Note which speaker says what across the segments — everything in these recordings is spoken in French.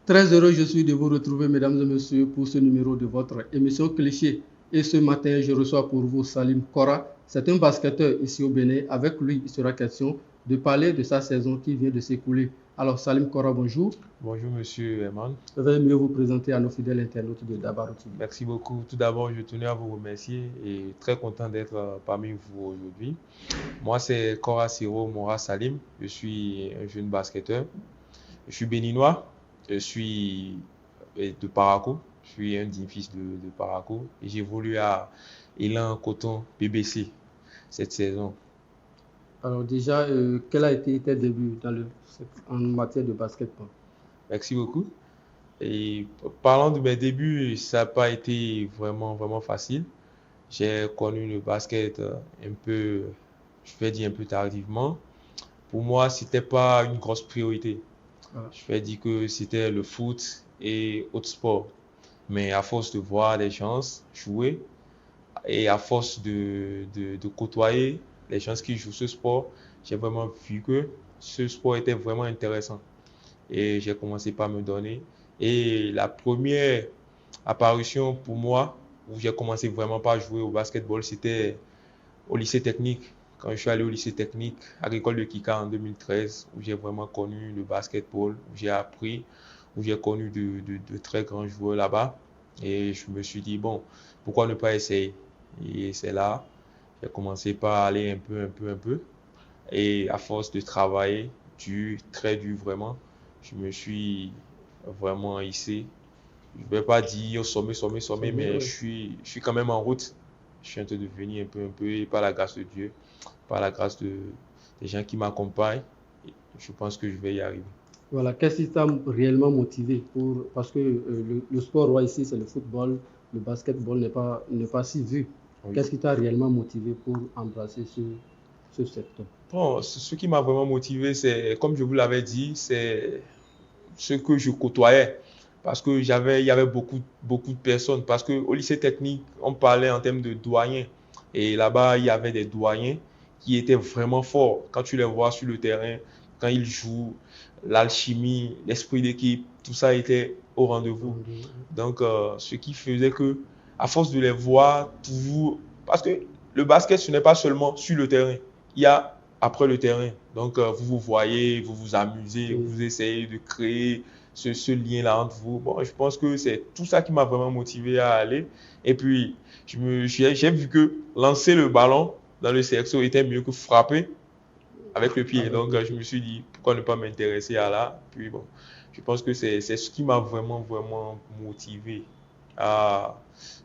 Speaker 1: Très heureux je suis de vous retrouver, mesdames et messieurs, pour ce numéro de votre émission Cliché. Et ce matin, je reçois pour vous Salim Kora. C'est un basketteur ici au Bénin. Avec lui, il sera question de parler de sa saison qui vient de s'écouler. Alors, Salim Kora, bonjour.
Speaker 2: Bonjour, monsieur Eman.
Speaker 1: Veuillez mieux vous présenter à nos fidèles internautes de Dabarou TV.
Speaker 2: Merci beaucoup. Tout d'abord, je tenais à vous remercier et très content d'être parmi vous aujourd'hui. Moi, c'est Kora Siro Mora Salim. Je suis un jeune basketteur. Je suis béninois. Je suis de Parakou. Je suis un digne fils de Parakou. Et j'évolue à Élan Coton BBC cette saison.
Speaker 1: Alors déjà, quel a été tes débuts en matière de basketball?
Speaker 2: Merci beaucoup. Et parlant de mes débuts, ça n'a pas été vraiment facile. J'ai connu le basket un peu, je vais dire un peu tardivement. Pour moi, c'était pas une grosse priorité. Je vais dire que c'était le foot et autres sports. Mais à force de voir les gens jouer et à force de côtoyer les gens qui jouent ce sport, j'ai vraiment vu que ce sport était vraiment intéressant. Et j'ai commencé par me donner. Et la première apparition pour moi, où j'ai commencé vraiment par jouer au basketball, c'était au lycée technique. Quand je suis allé au lycée technique à l'école de Kika en 2013, où j'ai vraiment connu le basketball, où j'ai appris, où j'ai connu de très grands joueurs là-bas. Et je me suis dit, bon, pourquoi ne pas essayer? Et c'est là, j'ai commencé par aller un peu. Et à force de travailler, très dur vraiment, je me suis vraiment hissé. Je ne vais pas dire sommet, mais
Speaker 1: Oui.
Speaker 2: je suis quand même en route. Je suis en train de venir un peu, et par la grâce de Dieu, par la grâce des gens qui m'accompagnent, je pense que je vais y arriver.
Speaker 1: Voilà, qu'est-ce qui t'a réellement motivé parce que le sport roi ici, c'est le football, le basketball n'est pas si vu.
Speaker 2: Oui.
Speaker 1: Qu'est-ce qui t'a réellement motivé pour embrasser ce secteur?
Speaker 2: Bon, ce qui m'a vraiment motivé, c'est, comme je vous l'avais dit, c'est ce que je côtoyais. Parce que il y avait beaucoup de personnes. Parce qu'au lycée technique, on parlait en termes de doyens. Et là-bas, il y avait des doyens qui étaient vraiment forts. Quand tu les vois sur le terrain, quand ils jouent, l'alchimie, l'esprit d'équipe, tout ça était au rendez-vous. Donc, ce qui faisait que, à force de les voir toujours, parce que le basket, ce n'est pas seulement sur le terrain. Il y a après le terrain. Donc, vous vous voyez, vous vous amusez, vous essayez de créer ce lien-là entre vous. Bon, je pense que c'est tout ça qui m'a vraiment motivé à aller. Et puis, j'ai vu que lancer le ballon dans le cerceau était mieux que frapper avec le pied. Donc, je me suis dit, pourquoi ne pas m'intéresser à là? Puis, bon, je pense que c'est ce qui m'a vraiment motivé à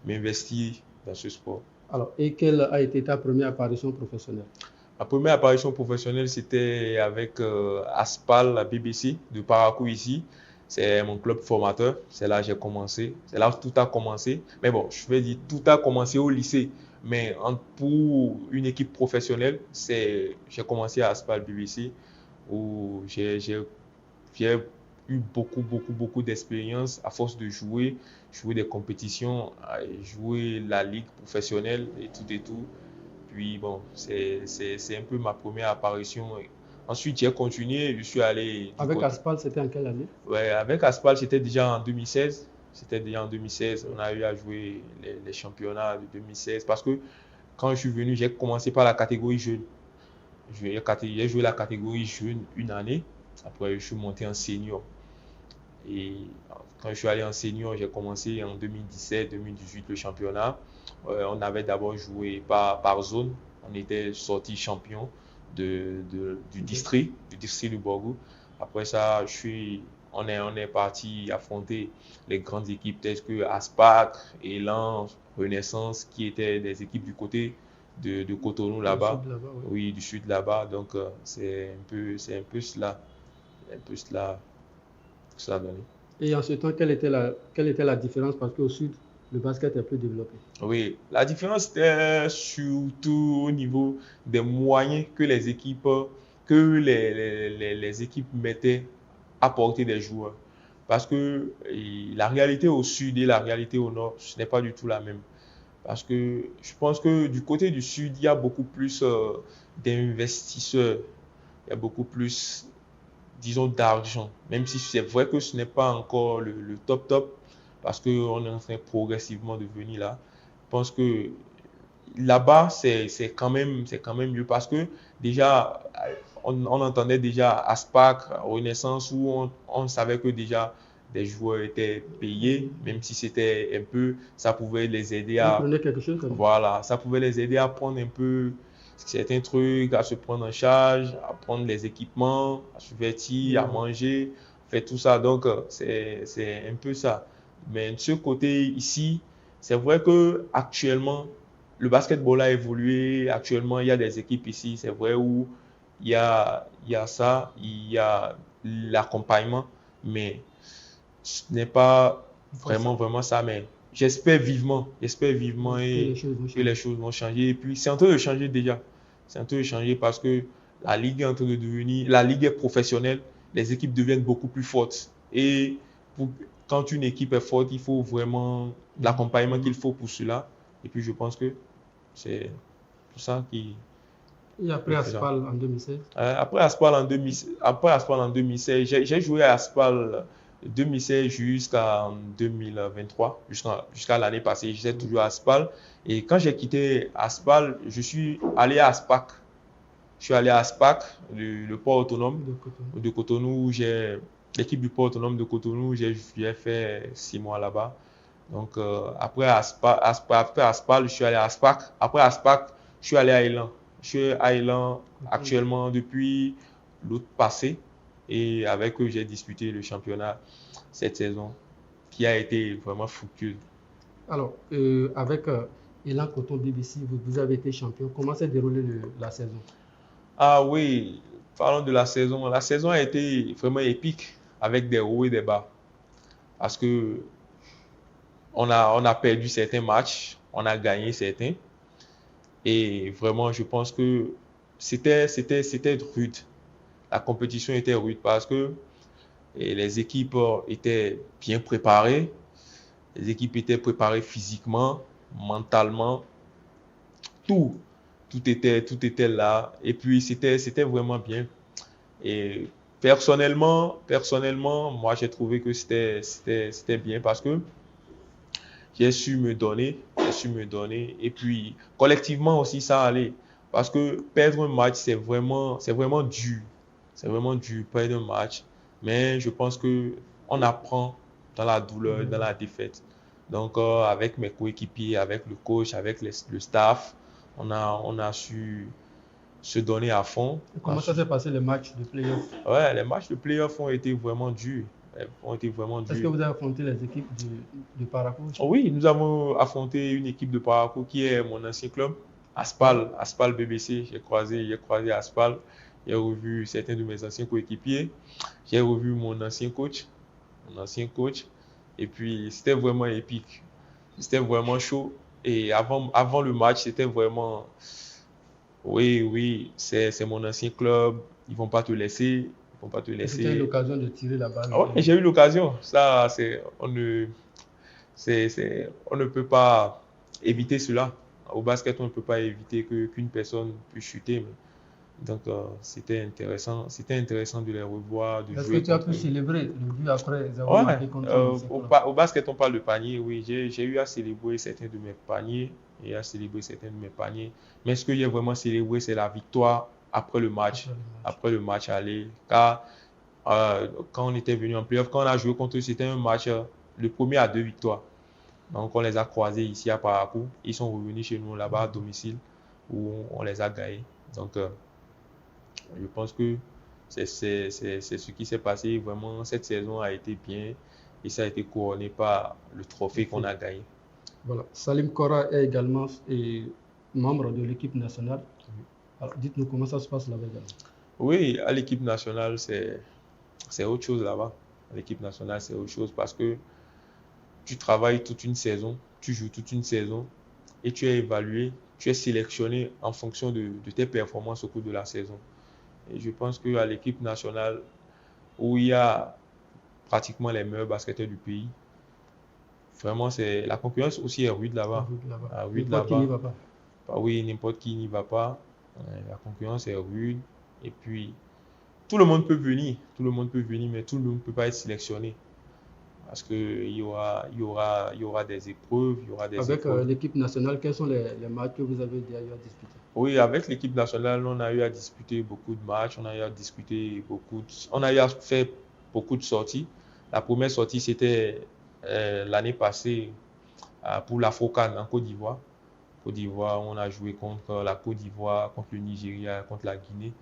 Speaker 2: m'investir dans ce sport.
Speaker 1: Alors, et quelle a été ta première apparition professionnelle?
Speaker 2: Ma première apparition professionnelle, c'était avec Aspal, la BBC de Parakou ici. C'est mon club formateur. C'est là que j'ai commencé. C'est là où tout a commencé. Mais bon, je vais dire, tout a commencé au lycée. Mais pour une équipe professionnelle, j'ai commencé à Aspal BBC où j'ai eu beaucoup d'expérience à force de jouer des compétitions, jouer la ligue professionnelle et tout. Puis bon, c'est un peu ma première apparition. Ensuite, j'ai continué, je suis allé...
Speaker 1: Avec Aspal, c'était en quelle année?
Speaker 2: Ouais, avec Aspal, c'était déjà en 2016. On a eu à jouer les championnats de 2016 parce que quand je suis venu, j'ai commencé par la catégorie jeune. J'ai joué la catégorie jeune une année. Après, je suis monté en senior. Et quand je suis allé en senior, j'ai commencé en 2017-2018 le championnat. On avait d'abord joué par zone. On était sorti champion du district de Borgou. Après ça, on est parti affronter les grandes équipes telles que Aspac, Elan, Renaissance, qui étaient des équipes du côté de Cotonou là-bas. Oui, du sud là-bas. Donc, c'est un peu cela. Ça a donné.
Speaker 1: Et en ce temps, quelle était la différence? Parce qu'au sud, le basket est plus développé.
Speaker 2: Oui, la différence était surtout au niveau des moyens que les équipes mettaient à portée des joueurs. Parce que la réalité au sud et la réalité au nord, ce n'est pas du tout la même. Parce que je pense que du côté du sud, il y a beaucoup plus d'investisseurs, il y a beaucoup plus disons, d'argent. Même si c'est vrai que ce n'est pas encore le top top, parce qu'on est en train progressivement de venir là. Je pense que là-bas, c'est quand même mieux parce que déjà, on entendait déjà Aspac, Renaissance, où on savait que déjà des joueurs étaient payés, même si c'était un peu, ça pouvait les aider
Speaker 1: Ils
Speaker 2: à,
Speaker 1: prenaient quelque chose comme ça.
Speaker 2: voilà, ça pouvait les aider à prendre un peu certains trucs, à se prendre en charge, à prendre les équipements, à se vêtir, à manger, faire tout ça. Donc, c'est un peu ça. Mais de ce côté ici, c'est vrai que actuellement, le basketball a évolué. Actuellement, il y a des équipes ici, c'est vrai, où il y a ça, il y a l'accompagnement, mais ce n'est pas vraiment ça. Mais j'espère vivement que les choses vont changer. Et puis, c'est en train de changer déjà. C'est en train de changer parce que la ligue est en train de devenir, la ligue est professionnelle, les équipes deviennent beaucoup plus fortes. Et quand une équipe est forte, il faut vraiment l'accompagnement qu'il faut pour cela. Et puis, je pense que c'est tout ça qui.
Speaker 1: Et après Aspal en 2016?
Speaker 2: Après Aspal en 2016, j'ai joué à Aspal 2016 jusqu'en 2023, jusqu'à l'année passée. J'étais toujours à Aspal. Et quand j'ai quitté Aspal, je suis allé à Aspac. Je suis allé à Aspac, le port autonome de Cotonou. L'équipe du port autonome de Cotonou, j'ai fait 6 mois là-bas. Donc, après Aspal, je suis allé à Aspac. Après Aspac, je suis allé à Elan. Je suis à Elan actuellement depuis l'août passé. Et avec eux, j'ai disputé le championnat cette saison, qui a été vraiment fructueux.
Speaker 1: Alors, avec Elan Coton BBC, vous avez été champion. Comment s'est déroulée la saison?
Speaker 2: Ah oui, parlons de la saison. La saison a été vraiment épique, avec des hauts et des bas. Parce que on a perdu certains matchs, on a gagné certains. Et vraiment, je pense que c'était rude. La compétition était rude parce que les équipes étaient bien préparées. Les équipes étaient préparées physiquement, mentalement. Tout, tout était là. Et puis, c'était vraiment bien. Et personnellement, moi, j'ai trouvé que c'était bien parce que j'ai su me donner. Et puis, collectivement aussi, ça allait. Parce que perdre un match, c'est vraiment dur. C'est vraiment dur, perdre un match. Mais je pense que on apprend dans la douleur, dans la défaite. Donc, avec mes coéquipiers, avec le coach, avec le staff, on a su se donner à fond.
Speaker 1: Comment ça s'est passé les matchs de play-off?
Speaker 2: Ouais, les matchs de play-off ont été vraiment durs.
Speaker 1: Est-ce que vous avez affronté les équipes de Parakou?
Speaker 2: Oui, nous avons affronté une équipe de Parakou qui est mon ancien club, Aspal BBC. J'ai croisé Aspal. J'ai revu certains de mes anciens coéquipiers. J'ai revu mon ancien coach. Et puis, c'était vraiment épique. C'était vraiment chaud. Et avant le match, c'était vraiment, oui, c'est mon ancien club. Ils vont pas te laisser.
Speaker 1: C'était l'occasion de tirer la balle.
Speaker 2: Ah ouais, j'ai eu l'occasion. Ça, on ne peut pas éviter cela. Au basket, on ne peut pas éviter qu'une personne puisse chuter. Donc, c'était intéressant de les revoir, de
Speaker 1: Est-ce
Speaker 2: jouer.
Speaker 1: que tu as pu célébrer le but après avoir marqué contre
Speaker 2: au basket, on parle de panier. Oui, j'ai eu à célébrer certains de mes paniers. Mais ce que j'ai vraiment célébré, c'est la victoire après le match. Après le match aller. Car quand on était venu en playoff, quand on a joué contre eux, c'était un match, le premier à 2 victoires. Donc, on les a croisés ici à Parakou. Ils sont revenus chez nous là-bas à domicile où on les a gagnés. Donc, je pense que c'est ce qui s'est passé. Vraiment, cette saison a été bien et ça a été couronné par le trophée qu'on a gagné.
Speaker 1: Voilà. Salim Kora est également membre de l'équipe nationale. Alors, dites-nous comment ça se passe là-bas également.
Speaker 2: Oui, à l'équipe nationale, c'est autre chose là-bas. À l'équipe nationale, c'est autre chose parce que tu travailles toute une saison, tu joues toute une saison et tu es évalué, tu es sélectionné en fonction de tes performances au cours de la saison. Et je pense qu'à l'équipe nationale, où il y a pratiquement les meilleurs basketteurs du pays, vraiment, la concurrence aussi est rude là-bas.
Speaker 1: N'importe qui n'y va pas.
Speaker 2: Oui, n'importe qui n'y va pas. La concurrence est rude. Et puis, tout le monde peut venir, mais tout le monde ne peut pas être sélectionné. Parce qu'il y aura des épreuves, il y aura des
Speaker 1: Avec
Speaker 2: épreuves.
Speaker 1: l'équipe nationale, quels sont les matchs que vous avez déjà eu à disputer?
Speaker 2: Oui, avec l'équipe nationale, on a eu à disputer beaucoup de matchs, on a eu à on a eu à faire beaucoup de sorties. La première sortie, c'était l'année passée pour l'Afro-CAN en Côte d'Ivoire. Côte d'Ivoire, on a joué contre la Côte d'Ivoire, contre le Nigeria, contre la Guinée.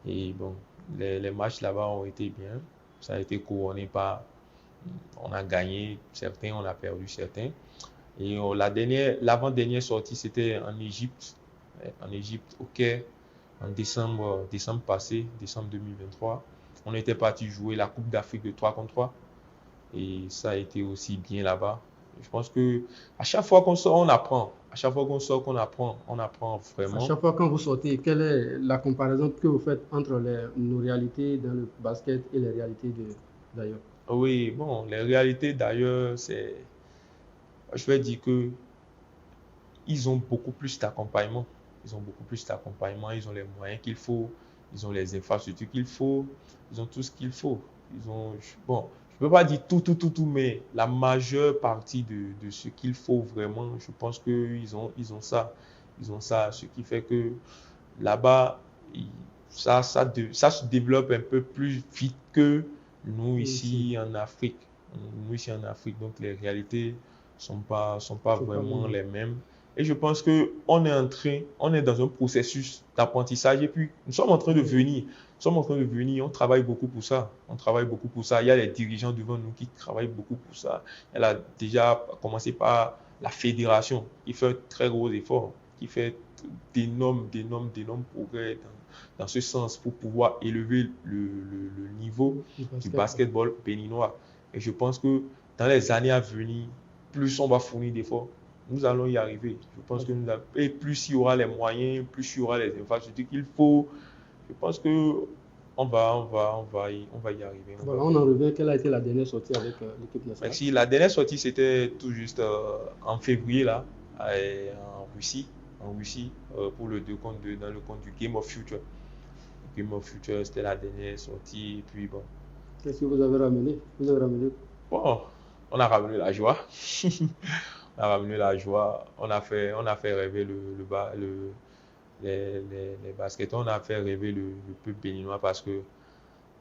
Speaker 2: Et bon, les matchs là-bas ont été bien. Ça a été couronné par, on a gagné certains, on a perdu certains. Et l'avant-dernière sortie, c'était en Égypte. En Égypte, au Caire, en décembre passé, décembre 2023. On était parti jouer la Coupe d'Afrique de 3 contre 3. Et ça a été aussi bien là-bas. Je pense que à chaque fois qu'on sort, on apprend. À chaque fois qu'on sort, on apprend
Speaker 1: À
Speaker 2: vraiment.
Speaker 1: chaque fois quand vous sortez, quelle est la comparaison que vous faites entre nos réalités dans le basket et les réalités d'ailleurs?
Speaker 2: Oui, bon, les réalités d'ailleurs, je vais dire que ils ont beaucoup plus d'accompagnement. Ils ont beaucoup plus d'accompagnement, ils ont les moyens qu'il faut, ils ont les infrastructures qu'il faut, ils ont tout ce qu'il faut. Bon, je peux pas dire tout, mais la majeure partie de ce qu'il faut vraiment, je pense ils ont ça. Ils ont ça, ce qui fait que là-bas, ça se développe un peu plus vite que nous ici en Afrique. Nous ici en Afrique, donc les réalités sont pas vraiment les mêmes. Et je pense que on est dans un processus d'apprentissage et puis nous sommes en train de venir. On travaille beaucoup pour ça. On travaille beaucoup pour ça. Il y a les dirigeants devant nous qui travaillent beaucoup pour ça. Elle a déjà commencé par la fédération qui fait un très gros effort, qui fait d'énormes progrès dans ce sens pour pouvoir élever le niveau du basketball béninois. Et je pense que dans les années à venir, plus on va fournir d'efforts, nous allons y arriver. Je pense que et plus il y aura les moyens, plus il y aura les infrastructures qu'il faut. Je pense que on va y arriver.
Speaker 1: Voilà, on en revient. Quelle a été la dernière sortie avec l'équipe nationale?
Speaker 2: Merci. La dernière sortie, c'était tout juste en février, là, en Russie. Pour le 2 contre 2 dans le compte du Game of Future. Game of Future, c'était la dernière sortie. Et puis bon.
Speaker 1: Qu'est-ce que vous avez ramené? Vous avez ramené?
Speaker 2: Bon, on a ramené la joie. On a ramené la joie. On a fait rêver les basketteurs. On a fait rêver le peuple béninois parce que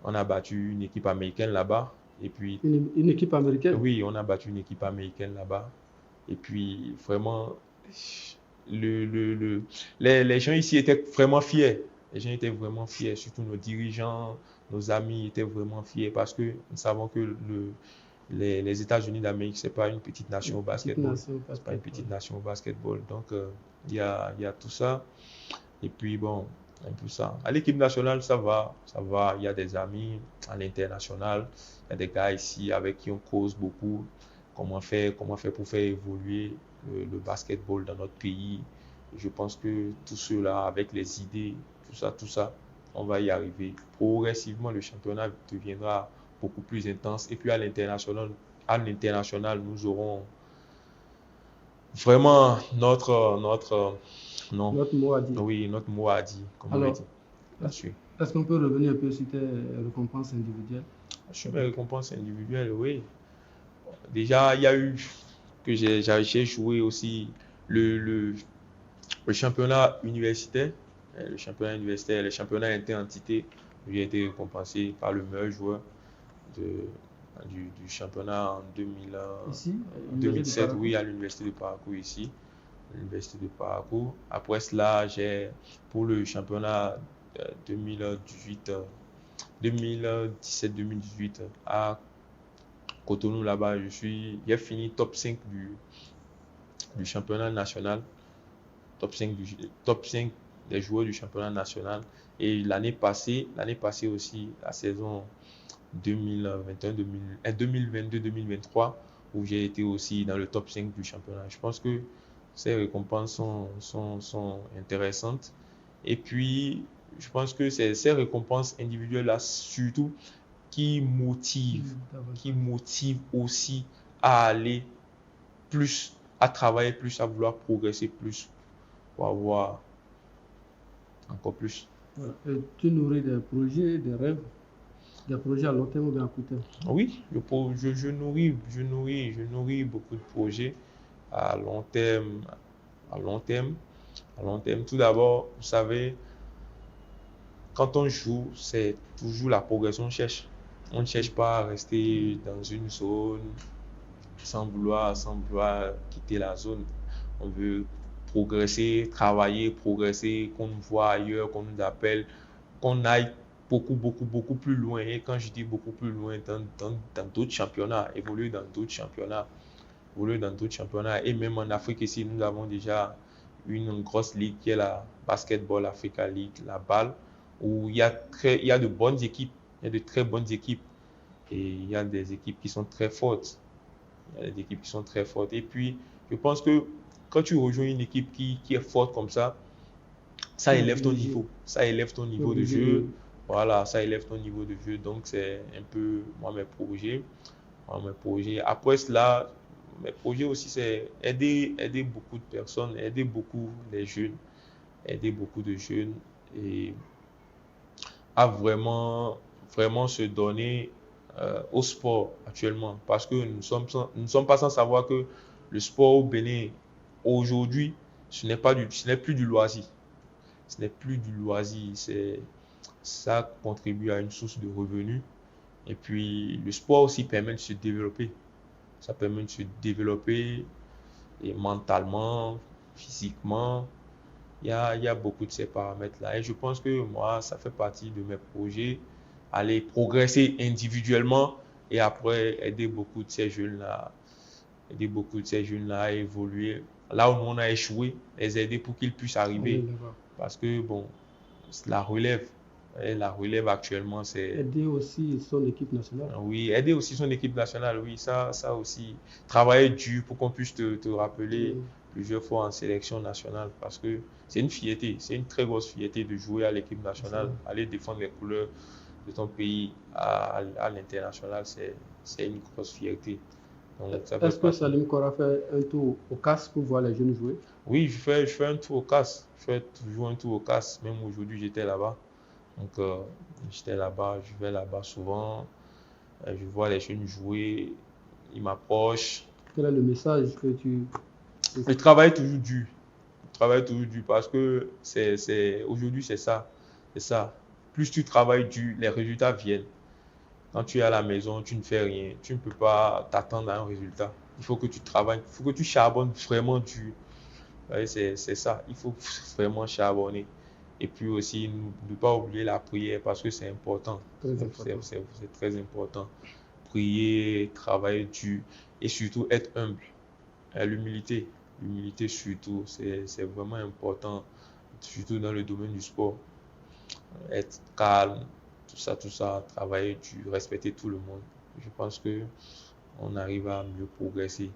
Speaker 2: on a battu une équipe américaine là-bas. Et puis,
Speaker 1: une équipe américaine?
Speaker 2: Oui, on a battu une équipe américaine là-bas. Et puis, vraiment, les gens ici étaient vraiment fiers. Les gens étaient vraiment fiers, surtout nos dirigeants, nos amis étaient vraiment fiers parce que nous savons que les États-Unis d'Amérique, c'est pas une petite nation au basketball. C'est pas une petite nation au basketball. Donc, il y a tout ça. Et puis, bon, un peu ça. À l'équipe nationale, ça va. Il y a des amis à l'international. Il y a des gars ici avec qui on cause beaucoup. Comment faire pour faire évoluer le basketball dans notre pays. Et je pense que tout cela, avec les idées, tout ça, on va y arriver. Progressivement, le championnat deviendra beaucoup plus intense. Et puis à l'international, nous aurons vraiment notre
Speaker 1: mot à dire.
Speaker 2: Oui, notre mot à dire, comme on dit là-dessus.
Speaker 1: Est-ce qu'on peut revenir un peu sur tes récompenses individuelles?
Speaker 2: Sur mes récompenses individuelles, oui. Déjà, il y a eu que j'ai joué aussi le championnat universitaire. Le championnat universitaire, le championnat interentité. J'ai été récompensé par le meilleur joueur du championnat en 2007, oui, à l'université de Parakou ici. L'université de Parakou. Après cela, pour le championnat 2017-2018 à Cotonou là-bas, j'ai fini top 5 du championnat national, top 5 des joueurs du championnat national. Et l'année passée aussi, la saison 2022-2023, où j'ai été aussi dans le top 5 du championnat. Je pense que ces récompenses sont intéressantes. Et puis, je pense que c'est ces récompenses individuelles-là, surtout, qui motivent aussi à aller plus, à travailler plus, à vouloir progresser plus, pour avoir encore plus.
Speaker 1: Voilà. Et tu nourris des projets, des rêves, des projets à long terme ou bien à court terme?
Speaker 2: Oui, je nourris beaucoup de projets à long terme, à long terme, à long terme. Tout d'abord, vous savez, quand on joue, c'est toujours la progression. On ne cherche pas à rester dans une zone sans vouloir quitter la zone. On veut progresser, travailler, progresser, qu'on nous voit ailleurs, qu'on nous appelle, qu'on aille beaucoup, beaucoup, beaucoup plus loin. Et quand je dis beaucoup plus loin, dans d'autres championnats, évoluer dans d'autres championnats. Et même en Afrique ici, nous avons déjà une grosse ligue qui est la Basketball Africa League, la BAL, où il y a de bonnes équipes, il y a de très bonnes équipes. Et il y a des équipes qui sont très fortes. Il y a des équipes qui sont très fortes. Et puis, je pense que quand tu rejoins une équipe qui est forte comme ça élève ton niveau. Ça élève ton niveau de jeu. Voilà, ça élève ton niveau de jeu. Donc, c'est un peu moi mes projets. Après cela, mes projets aussi, c'est aider beaucoup de personnes, aider beaucoup les jeunes, aider beaucoup de jeunes et à vraiment, vraiment se donner au sport actuellement. Parce que nous ne sommes pas sans savoir que le sport au Bénin, aujourd'hui, ce n'est plus du loisir. Ce n'est plus du loisir, ça contribue à une source de revenus. Et puis, le sport aussi permet de se développer. Ça permet de se développer et mentalement, physiquement. Il y a beaucoup de ces paramètres-là. Et je pense que moi, ça fait partie de mes projets. Aller progresser individuellement et après aider beaucoup de ces jeunes-là à évoluer. Là où on a échoué, les aider pour qu'ils puissent arriver. Parce que, bon, la relève, la relève actuellement, c'est...
Speaker 1: Aider aussi son équipe nationale.
Speaker 2: Oui, aider aussi son équipe nationale, oui, ça aussi. Travailler dur pour qu'on puisse te rappeler plusieurs fois en sélection nationale. Parce que c'est une fierté, c'est une très grosse fierté de jouer à l'équipe nationale, aller défendre les couleurs de ton pays à l'international, c'est une grosse fierté.
Speaker 1: Est-ce que Salim Kora fait un tour au CAS pour voir les jeunes jouer?
Speaker 2: Oui, je fais un tour au CAS. Je fais toujours un tour au CAS. Même aujourd'hui, j'étais là-bas. Donc, j'étais là-bas, je vais là-bas souvent. Je vois les jeunes jouer. Ils m'approchent.
Speaker 1: Quel est le message que tu...
Speaker 2: Je travaille toujours dur. Je travaille toujours dur parce que aujourd'hui, c'est ça. C'est ça. Plus tu travailles dur, les résultats viennent. Quand tu es à la maison, tu ne fais rien. Tu ne peux pas t'attendre à un résultat. Il faut que tu travailles, il faut que tu charbonnes vraiment dur. C'est ça. Il faut vraiment charbonner. Et puis aussi, ne pas oublier la prière parce que c'est important. C'est très important. Prier, travailler dur et surtout être humble. L'humilité. L'humilité surtout, c'est vraiment important, surtout dans le domaine du sport. Être calme, tout ça, travailler dur, respecter tout le monde. Je pense que on arrive à mieux progresser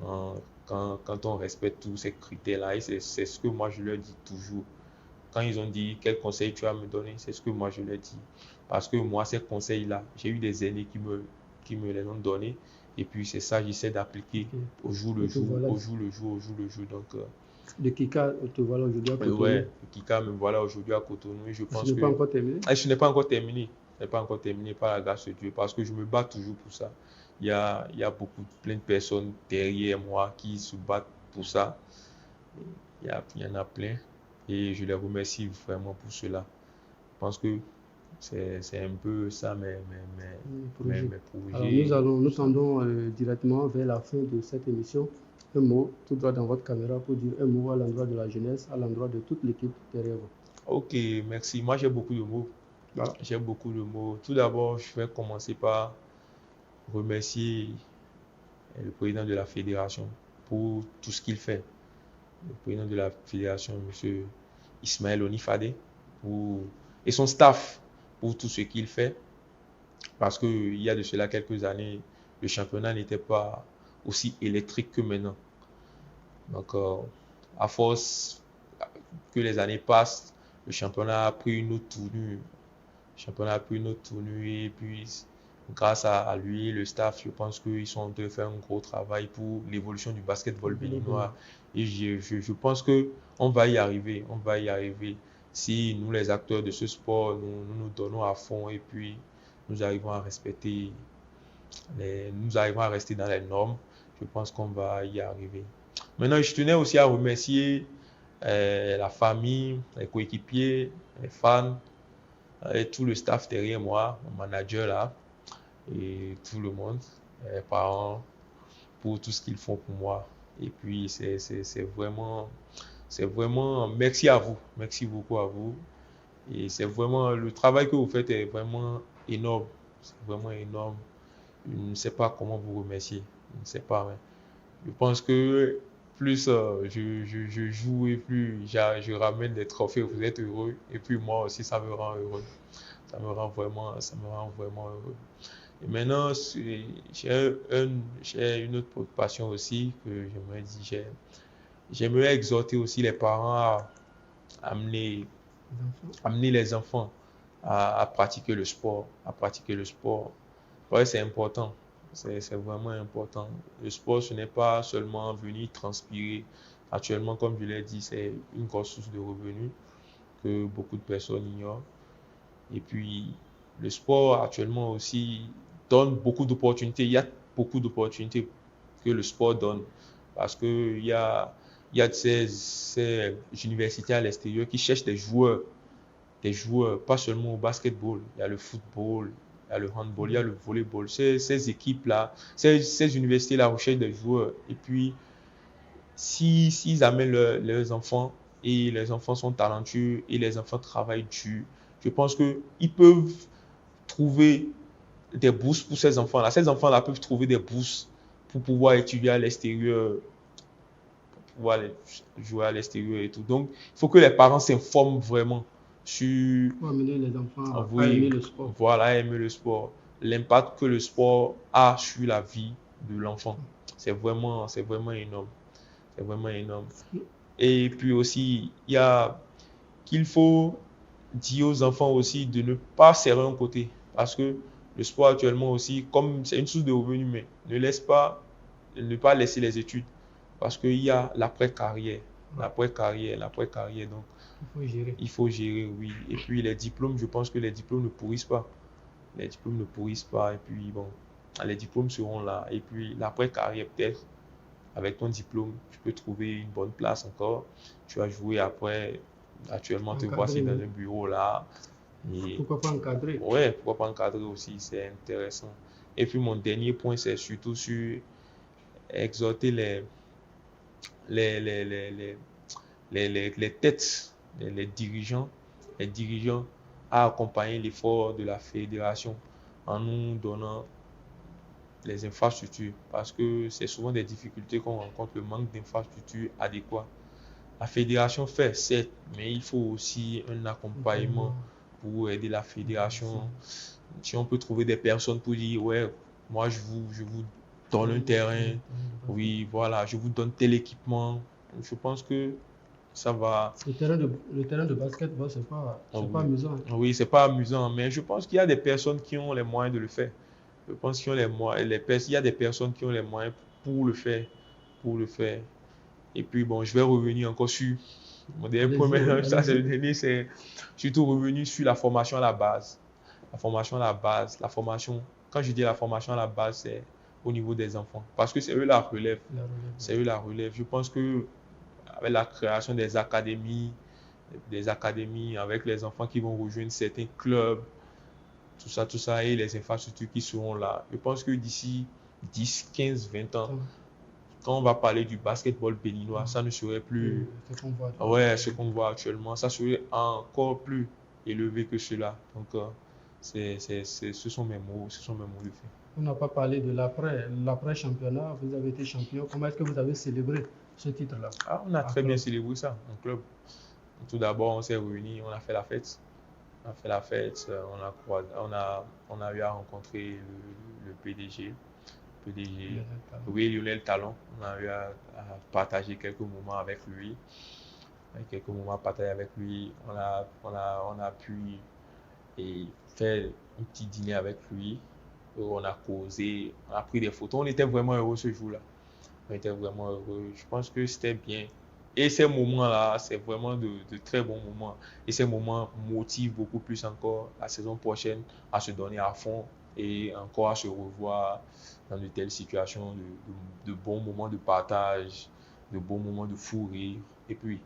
Speaker 2: quand on respecte tous ces critères-là. Et c'est ce que moi je leur dis toujours. Quand ils ont dit quel conseil tu vas me donner, c'est ce que moi je leur dis. Parce que moi, ces conseils-là, j'ai eu des aînés qui me les ont donnés. Et puis c'est ça, j'essaie d'appliquer au jour le jour, au jour le jour, au jour le jour. Donc,
Speaker 1: le Kika te voilà aujourd'hui à Cotonou.
Speaker 2: Ouais, le Kika me voilà aujourd'hui à Cotonou. Et je pense
Speaker 1: ce n'est pas encore terminé.
Speaker 2: Ce n'est pas encore terminé. Ce n'est pas encore terminé par la grâce de Dieu. Parce que je me bats toujours pour ça. Il y a plein de personnes derrière moi qui se battent pour ça. Il y en a plein. Et je les remercie vraiment pour cela. Je pense que c'est un peu ça mes projets.
Speaker 1: Alors nous tendons directement vers la fin de cette émission. Un mot tout droit dans votre caméra pour dire un mot à l'endroit de la jeunesse, à l'endroit de toute l'équipe derrière vous.
Speaker 2: Ok, merci. Moi, j'ai beaucoup de mots. Voilà. J'ai beaucoup de mots. Tout d'abord, je vais commencer par remercier le président de la fédération pour tout ce qu'il fait. Le président de la fédération, M. Ismaël Onifade, et son staff pour tout ce qu'il fait. Parce qu'il y a de cela quelques années, le championnat n'était pas aussi électrique que maintenant. Donc, à force que les années passent, le championnat a pris une autre tournure. Et puis, grâce à lui, le staff, je pense qu'ils sont en train de faire un gros travail pour l'évolution du basketball béninois. Et je pense qu'on va y arriver. si nous, les acteurs de ce sport, nous donnons à fond et puis nous arrivons à respecter nous arrivons à rester dans les normes, je pense qu'on va y arriver. Maintenant, je tenais aussi à remercier la famille, les coéquipiers, les fans et tout le staff derrière moi, mon manager là, et tout le monde, les parents, pour tout ce qu'ils font pour moi. Et puis, c'est vraiment, merci à vous, merci beaucoup à vous. Et c'est vraiment, le travail que vous faites est vraiment énorme, c'est vraiment énorme. Je ne sais pas comment vous remercier, je ne sais pas, mais je pense que plus je joue et plus je ramène des trophées, vous êtes heureux. Et puis moi aussi, ça me rend heureux. Ça me rend vraiment heureux. Et maintenant, j'ai une autre préoccupation aussi que j'aimerais dire. J'aimerais exhorter aussi les parents à amener, amener les enfants à pratiquer le sport, à pratiquer le sport. Ouais, c'est important. C'est vraiment important. Le sport, ce n'est pas seulement venir transpirer. Actuellement, comme je l'ai dit, c'est une grosse source de revenus que beaucoup de personnes ignorent. Et puis, le sport actuellement aussi donne beaucoup d'opportunités. Il y a beaucoup d'opportunités que le sport donne. Parce il y a ces universités à l'extérieur qui cherchent des joueurs, pas seulement au basketball. Il y a le football, il y a le handball, il y a le volleyball. Ces équipes-là, ces universités-là recherchent des joueurs. Et puis, s'ils amènent leurs enfants et les enfants sont talentueux et les enfants travaillent dur, je pense qu'ils peuvent trouver des bourses pour ces enfants-là. Ces enfants-là peuvent trouver des bourses pour pouvoir étudier à l'extérieur, pour pouvoir jouer à l'extérieur et tout. Donc, il faut que les parents s'informent vraiment sur,
Speaker 1: Pour amener les enfants à
Speaker 2: oui,
Speaker 1: aimer le sport.
Speaker 2: voilà, aimer le sport, l'impact que le sport a sur la vie de l'enfant. C'est vraiment énorme. C'est vraiment énorme. Et puis aussi, il y a qu'il faut dire aux enfants aussi de ne pas serrer un côté. Parce que le sport actuellement aussi, comme c'est une source de revenus, mais ne pas laisser les études. Parce qu'il y a l'après-carrière. L'après-carrière. Donc, il faut gérer, oui. Et puis les diplômes, je pense que les diplômes ne pourrissent pas. Les diplômes ne pourrissent pas. Et puis bon, les diplômes seront là. Et puis l'après-carrière, peut-être, avec ton diplôme, tu peux trouver une bonne place encore. Tu vas jouer après. Actuellement, te voici dans un bureau là.
Speaker 1: Et pourquoi pas encadrer?
Speaker 2: Ouais, pourquoi pas encadrer aussi, c'est intéressant. Et puis mon dernier point, c'est surtout sur exhorter les, les, les, les, les têtes, les dirigeants à accompagner l'effort de la fédération en nous donnant les infrastructures. Parce que c'est souvent des difficultés qu'on rencontre, le manque d'infrastructures adéquates. La fédération fait, certes, mais il faut aussi un accompagnement pour aider la fédération. Si on peut trouver des personnes pour dire, ouais, moi je vous donne un terrain, oui, voilà, je vous donne tel équipement. Je pense que ça va.
Speaker 1: Le terrain de basketball, c'est pas amusant.
Speaker 2: Oui, c'est pas amusant, mais je pense qu'il y a des personnes qui ont les moyens de le faire. Je pense qu'il y a des personnes qui ont les moyens pour le faire, pour le faire. Et puis bon, je vais revenir encore sur mon dernier point, mais ça c'est le dernier, c'est surtout revenu sur la formation à la base. La formation à la base, la formation, quand je dis la formation à la base, c'est au niveau des enfants. Parce que c'est eux la relève. C'est eux la relève. Je pense que avec la création des académies avec les enfants qui vont rejoindre certains clubs, tout ça, et les infrastructures qui seront là. Je pense que d'ici 10, 15, 20 ans, quand on va parler du basketball béninois, ça ne serait plus ce qu'on voit actuellement. Ça serait encore plus élevé que cela. Donc, ce sont mes mots, de fait.
Speaker 1: On n'a pas parlé de l'après-championnat. Vous avez été champion. Comment est-ce que vous avez célébré ce titre-là?
Speaker 2: On a très bien célébré ça en club. Tout d'abord, on s'est réunis, on a fait la fête. On a eu à rencontrer le PDG. Oui, Lionel Talon. On a eu à partager quelques moments avec lui. On a pu faire un petit dîner avec lui. On a causé, on a pris des photos. On était vraiment heureux ce jour-là. On était vraiment heureux. Je pense que c'était bien Et ces moments-là, c'est vraiment de très bons moments. Et ces moments motivent beaucoup plus encore la saison prochaine à se donner à fond et encore à se revoir dans de telles situations, de bons moments de partage, de bons moments de fou rire. Et puis,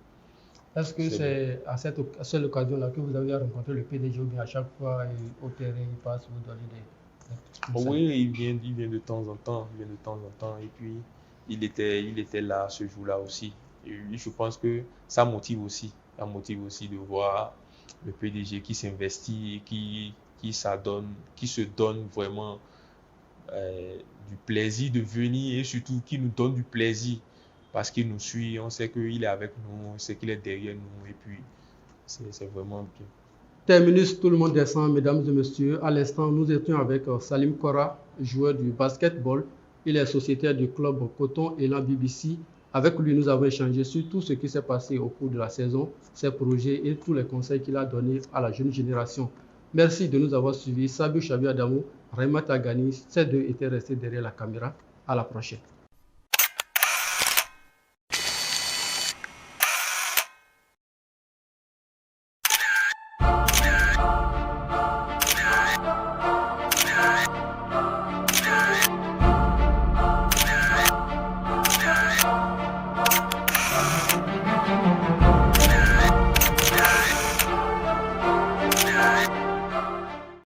Speaker 1: est-ce que c'est à cette occasion-là que vous avez rencontré le PDG ou bien à chaque fois au terrain, il passe, vous donnez des conseils?
Speaker 2: Oui, il vient de temps en temps, il vient de temps en temps. Et puis, il était là ce jour-là aussi. Et je pense que ça motive aussi de voir le PDG qui s'investit et qui s'adonne, qui se donne vraiment du plaisir de venir et surtout qui nous donne du plaisir parce qu'il nous suit, on sait qu'il est avec nous, on sait qu'il est derrière nous et puis c'est vraiment bien.
Speaker 1: Terminus, tout le monde descend, mesdames et messieurs. À l'instant, nous étions avec Salim Kora, joueur du basketball. Il est sociétaire du club Coton Élan BBC. Avec lui, nous avons échangé sur tout ce qui s'est passé au cours de la saison, ses projets et tous les conseils qu'il a donnés à la jeune génération. Merci de nous avoir suivis. Sabiou Chabi Adamou, Raima Tagani, ces deux étaient restés derrière la caméra. À la prochaine.